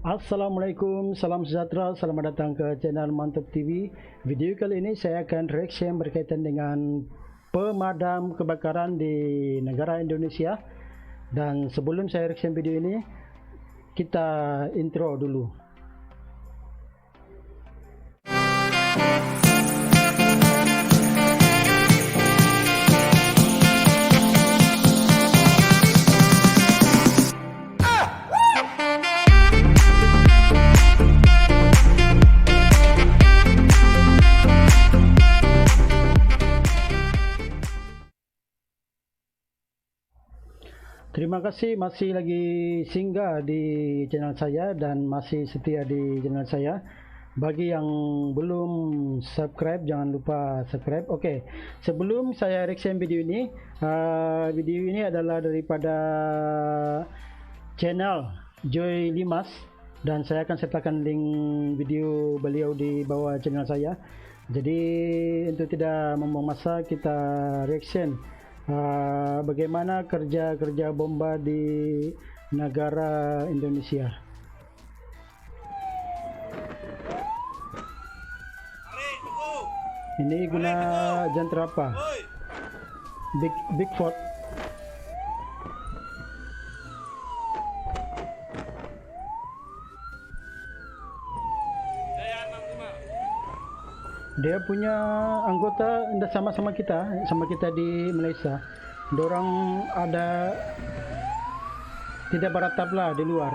Assalamualaikum, salam sejahtera, selamat datang ke channel Mantap TV. Video kali ini saya akan reaction berkaitan dengan pemadam kebakaran di negara Indonesia. Dan sebelum saya reaction video ini, kita intro dulu. Terima kasih masih lagi singgah di channel saya dan masih setia di channel saya. Bagi yang belum subscribe, jangan lupa subscribe. Oke, sebelum saya reaction video ini adalah daripada channel Joy Limas, dan saya akan sertakan link video beliau di bawah channel saya. Jadi untuk tidak membuang masa, kita reaction bagaimana kerja bomba di negara Indonesia. Ini guna jantra apa? Bigfoot. Dia punya anggota sama kita di Malaysia. Dorang ada tidak beratap lah di luar.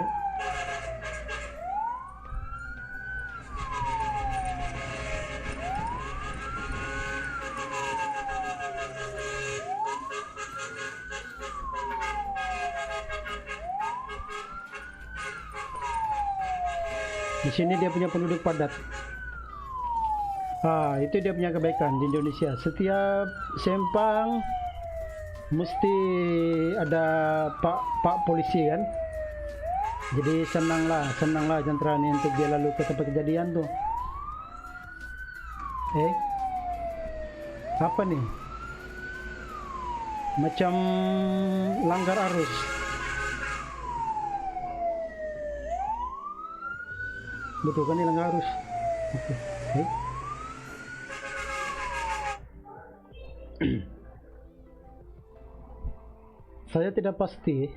Di sini dia punya penduduk padat. Itu dia punya kebaikan di Indonesia. Setiap sempang mesti ada pak polisi kan. Jadi senanglah jantra ini untuk dia lalu ke tempat kejadian tuh. Apa nih? Macam langgar arus. Betul kan, ini langgar arus. Saya tidak pasti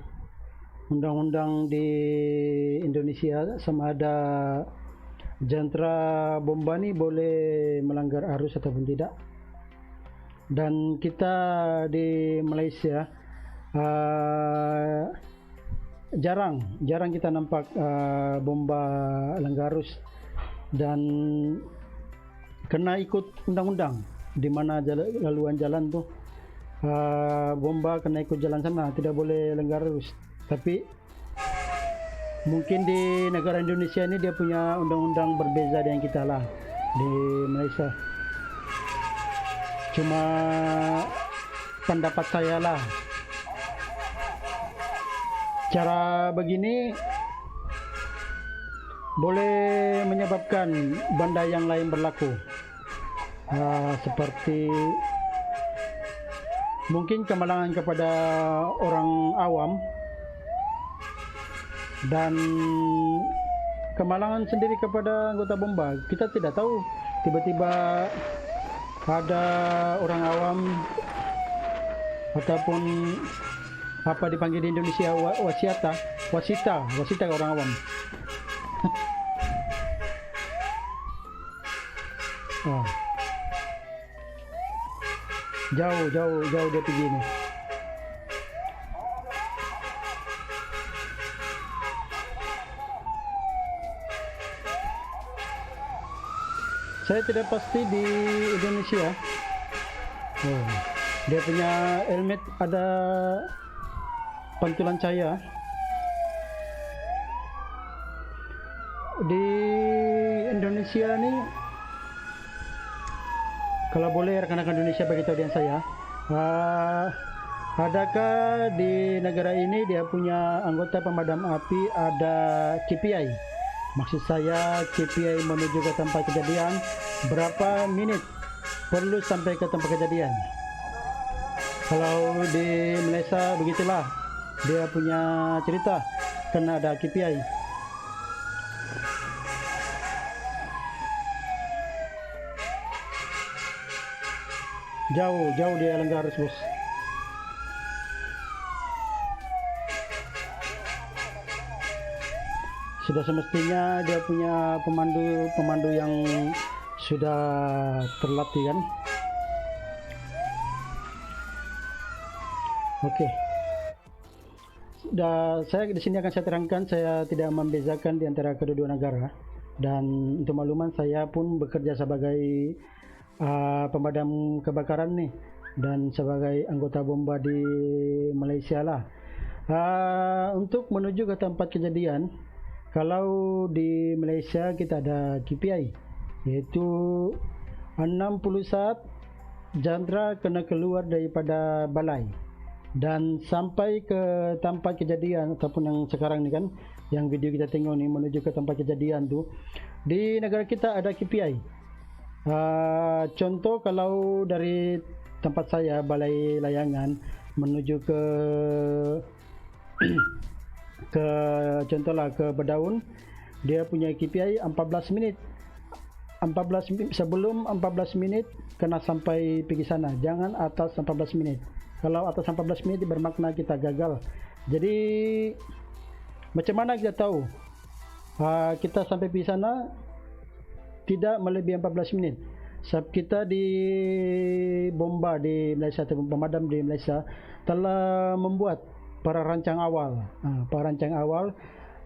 undang-undang di Indonesia sama ada jantra bomba ini boleh melanggar arus ataupun tidak. Dan kita di Malaysia jarang kita nampak bomba langgar arus, dan kena ikut undang-undang di mana laluan jalan tuh. Bomba kena ikut jalan sana, tidak boleh langgar arus. Tapi mungkin di negara Indonesia ini dia punya undang-undang berbeza dengan kita lah di Malaysia. Cuma pendapat saya lah, cara begini boleh menyebabkan benda yang lain berlaku, seperti mungkin kemalangan kepada orang awam, dan kemalangan sendiri kepada anggota bomba. Kita tidak tahu, tiba-tiba ada orang awam ataupun apa dipanggil di Indonesia wasita orang awam. Jauh dia pergi nih. Saya tidak pasti di Indonesia. Dia punya helmet ada pantulan cahaya. Di Indonesia nih, kalau boleh rekan-rekan Indonesia beritahu dengan saya, adakah di negara ini dia punya anggota pemadam api ada KPI? Maksud saya KPI menuju ke tempat kejadian, berapa menit perlu sampai ke tempat kejadian. Kalau di Malaysia begitulah, dia punya cerita kena ada KPI. Jauh dia langgar arus, bos. Sudah semestinya dia punya pemandu yang sudah terlatih kan. Oke. Saya di sini akan saya terangkan, saya tidak membezakan di antara kedua negara, dan untuk makluman saya pun bekerja sebagai pemadam kebakaran nih, dan sebagai anggota bomba di Malaysia lah. Untuk menuju ke tempat kejadian, kalau di Malaysia kita ada KPI, yaitu 60 saat jandera kena keluar daripada balai dan sampai ke tempat kejadian, ataupun yang sekarang ni kan, yang video kita tengok ni, menuju ke tempat kejadian tu. Di negara kita ada KPI. Contoh kalau dari tempat saya, Balai Layangan, menuju ke contohlah ke Bedaun, dia punya KPI 14 minit. Sebelum 14 minit kena sampai pergi sana, jangan atas 14 menit. Kalau atas 14 menit bermakna kita gagal. Jadi macam mana kita tahu kita sampai pergi sana tidak melebihi 14 menit? Sebab kita di bomba di Malaysia, atau pemadam di Malaysia, telah membuat para rancang awal.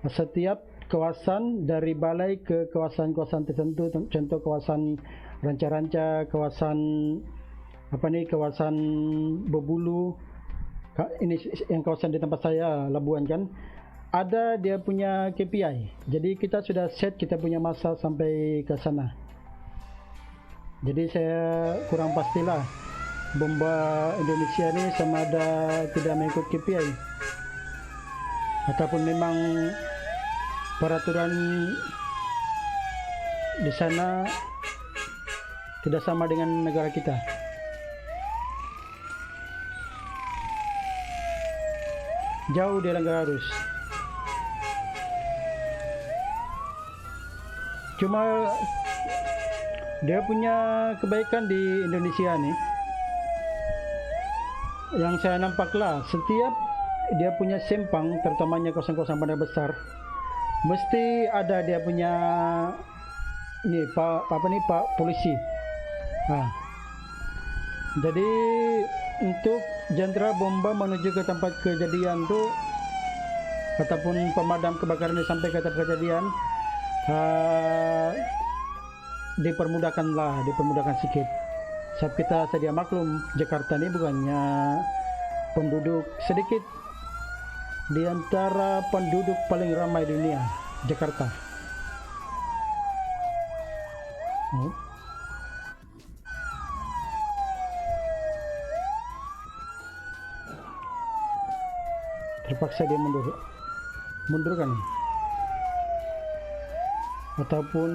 Setiap kawasan dari balai ke kawasan-kawasan tertentu, contoh kawasan ranca-ranca, kawasan kawasan Berbulu, ini yang kawasan di tempat saya, Labuan kan, ada dia punya KPI. Jadi kita sudah set kita punya masa sampai ke sana. Jadi saya kurang pastilah bomba Indonesia ni sama ada tidak mengikut KPI, ataupun memang peraturan di sana tidak sama dengan negara kita. Jauh dia langgar arus. Cuma dia punya kebaikan di Indonesia ni, yang saya nampaklah, setiap dia punya sempang, terutamanya kawasan-kawasan bandar besar, mesti ada dia punya ni pak polisi. Jadi untuk jentera bomba menuju ke tempat kejadian tu, ataupun pemadam kebakaran sampai ke tempat kejadian, dipermudahkan sikit. Sebab kita sedia maklum, Jakarta ni bukannya penduduk sedikit, di antara penduduk paling ramai dunia, Jakarta. Terpaksa dia mundur kan, ataupun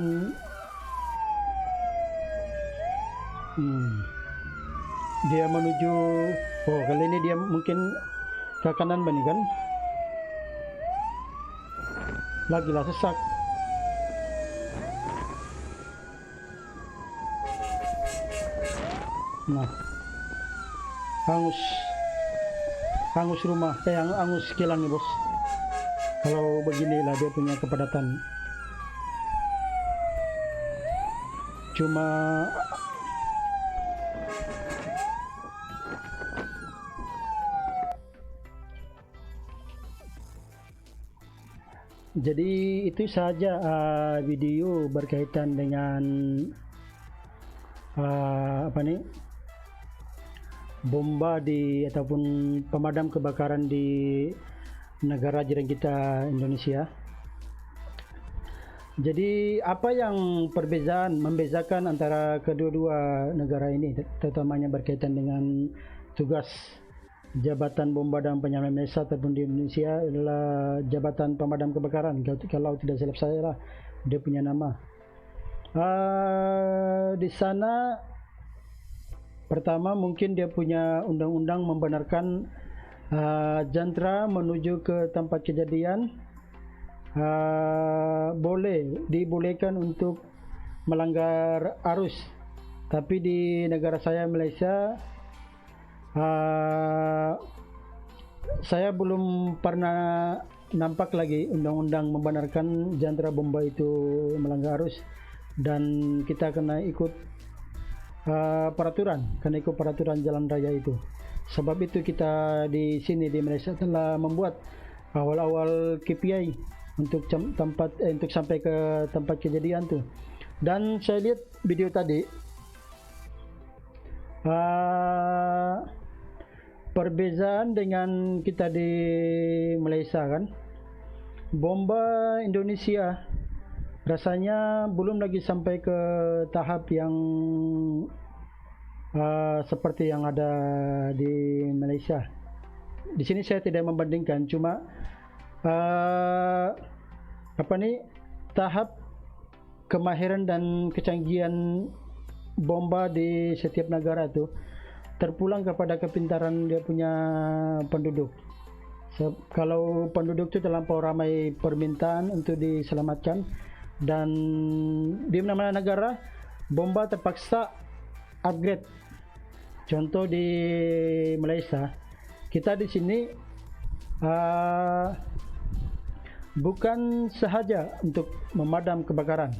dia menuju, kali ini dia mungkin ke kanan bani kan, lagilah sesak. Nah, hangus rumah, hangus kilang nih bos. Kalau beginilah dia punya kepadatan. Cuma jadi itu saja video berkaitan dengan bomba ataupun pemadam kebakaran di negara jiran kita, Indonesia. Jadi apa yang membezakan antara kedua-dua negara ini, terutamanya berkaitan dengan tugas Jabatan Bomba dan Penyelamat Malaysia ataupun di Indonesia, adalah Jabatan Pemadam Kebakaran. Kalau tidak silap saya lah dia punya nama. Di sana pertama mungkin dia punya undang-undang membenarkan jentera menuju ke tempat kejadian dibolehkan untuk melanggar arus Tapi di negara saya Malaysia, saya belum pernah nampak lagi undang-undang membenarkan jantera bomba itu melanggar arus, dan kita kena ikut peraturan jalan raya itu. Sebab itu kita di sini di Malaysia telah membuat awal-awal KPI untuk untuk sampai ke tempat kejadian tu. Dan saya lihat video tadi, perbezaan dengan kita di Malaysia kan, bomba Indonesia rasanya belum lagi sampai ke tahap yang seperti yang ada di Malaysia. Di sini saya tidak membandingkan, cuma tahap kemahiran dan kecanggihan bomba di setiap negara itu terpulang kepada kepintaran dia punya penduduk. Kalau penduduk itu terlampau ramai permintaan untuk diselamatkan, dan di mana-mana negara bomba terpaksa upgrade. Contoh di Malaysia, kita di sini bukan sahaja untuk memadam kebakaran,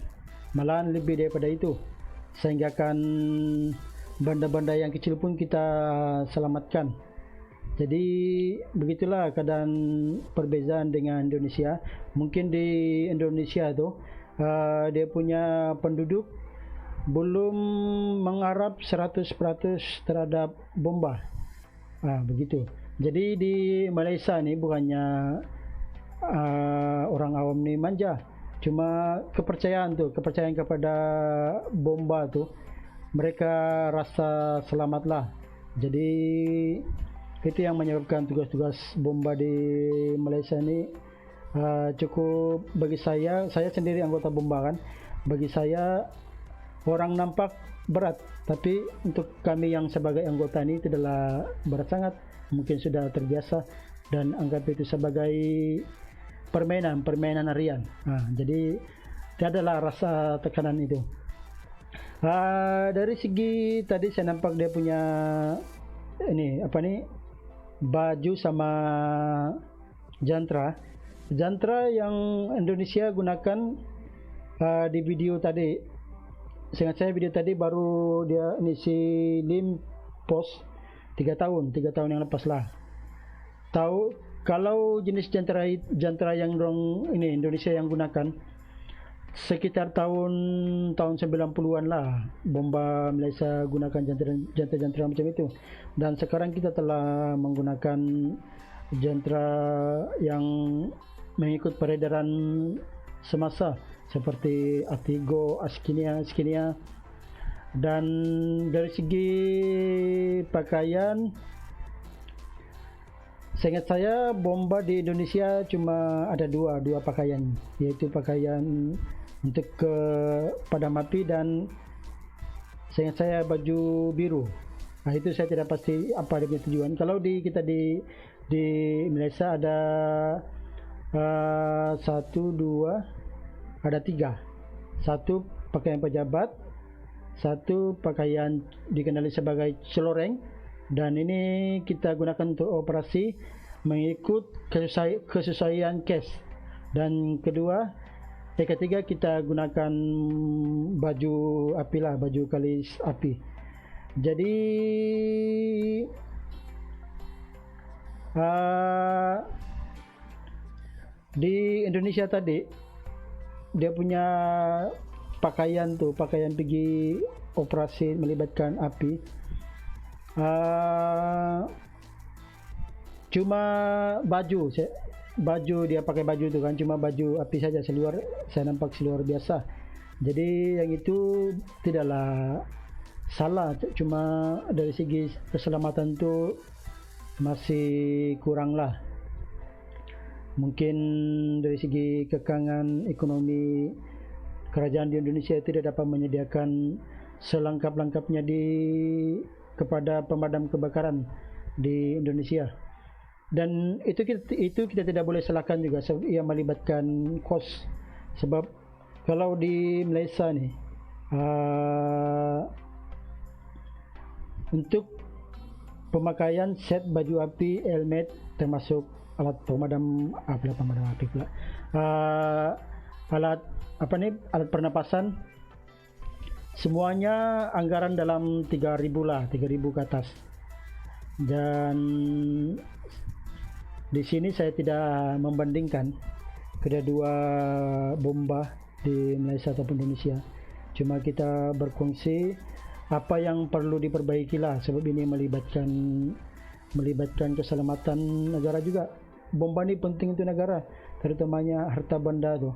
malahan lebih daripada itu, sehingga kan benda-benda yang kecil pun kita selamatkan. Jadi begitulah keadaan perbezaan dengan Indonesia. Mungkin di Indonesia tu dia punya penduduk belum mengharap 100% terhadap bomba. Begitu. Jadi di Malaysia ni bukannya orang awam ni manja, cuma kepercayaan kepada bomba tu mereka rasa selamatlah. Jadi itu yang menyebabkan tugas-tugas bomba di Malaysia ni cukup, bagi saya sendiri anggota bomba kan, bagi saya orang nampak berat, tapi untuk kami yang sebagai anggota ini tidaklah berat sangat, mungkin sudah terbiasa dan anggap itu sebagai permainan harian. Jadi tiadalah rasa tekanan itu. Dari segi tadi saya nampak dia punya baju sama jantra yang Indonesia gunakan di video tadi. Seingat saya video tadi baru dia si Lim post 3 tahun yang lepas lah. Tahu kalau jenis jantra yang Indonesia yang gunakan sekitar tahun 90-an lah, bomba Malaysia gunakan jantra macam itu. Dan sekarang kita telah menggunakan jantra yang mengikut peredaran semasa seperti Atigo, Askinia. Dan dari segi pakaian, seingat saya bomba di Indonesia cuma ada dua pakaian, yaitu pakaian untuk ke padam api dan seingat saya baju biru. Itu saya tidak pasti apa dia punya tujuan. Kalau kita di Malaysia ada 3. Satu pakaian pejabat, satu pakaian dikenali sebagai celoreng, dan ini kita gunakan untuk operasi mengikut kesesuaian kes. Dan ketiga kita gunakan baju api lah, baju kalis api. Jadi di Indonesia tadi dia punya pakaian pergi operasi melibatkan api, cuma baju dia pakai baju tu kan, cuma baju api saja, seluar saya nampak seluar biasa. Jadi yang itu tidaklah salah, cuma dari segi keselamatan tu masih kurang lah. Mungkin dari segi kekangan ekonomi, kerajaan di Indonesia tidak dapat menyediakan selengkap-lengkapnya kepada pemadam kebakaran di Indonesia. Dan itu kita tidak boleh salahkan juga, ia melibatkan kos. Sebab kalau di Malaysia ni Untuk pemakaian set baju api, helmet, termasuk alat pemadam api pula. Alat alat pernapasan, semuanya anggaran dalam 3.000 lah, 3.000 ke atas. Dan di sini saya tidak membandingkan kedua bomba di Malaysia ataupun Indonesia. Cuma kita berkongsi apa yang perlu diperbaiki lah, sebab ini melibatkan keselamatan negara juga. Bomba ini penting untuk negara, terutamanya harta benda tu.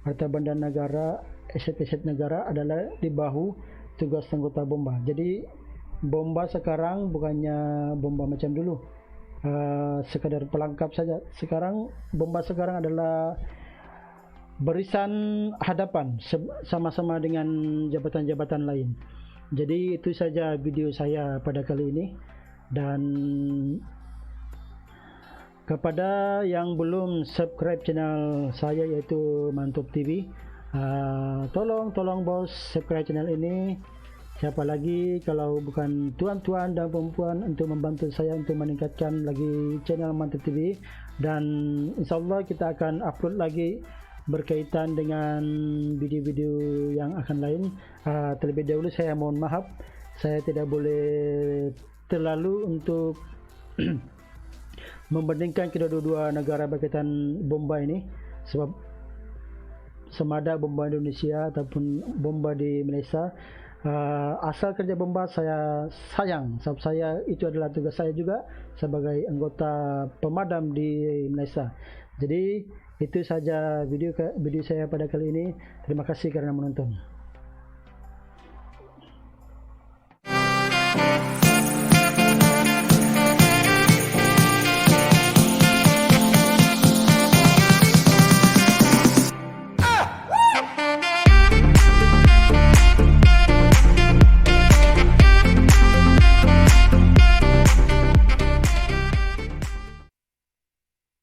Harta benda negara, aset-aset negara adalah di bahu tugas anggota bomba. Jadi bomba sekarang bukannya bomba macam dulu, sekadar pelengkap saja. Sekarang bomba sekarang adalah barisan hadapan sama-sama dengan jabatan-jabatan lain. Jadi itu saja video saya pada kali ini. Dan kepada yang belum subscribe channel saya yaitu Mantub TV, tolong bos subscribe channel ini. Siapa lagi kalau bukan tuan-tuan dan perempuan untuk membantu saya untuk meningkatkan lagi channel Mantub TV. Dan insyaallah kita akan upload lagi berkaitan dengan video-video yang akan lain. Terlebih dahulu saya mohon maaf, saya tidak boleh terlalu untuk membandingkan kedua-dua negara berkaitan bomba ini, sebab semada bomba Indonesia ataupun bomba di Malaysia, asal kerja bomba saya sayang, sebab saya itu adalah tugas saya juga sebagai anggota pemadam di Malaysia. Jadi itu saja video saya pada kali ini. Terima kasih kerana menonton.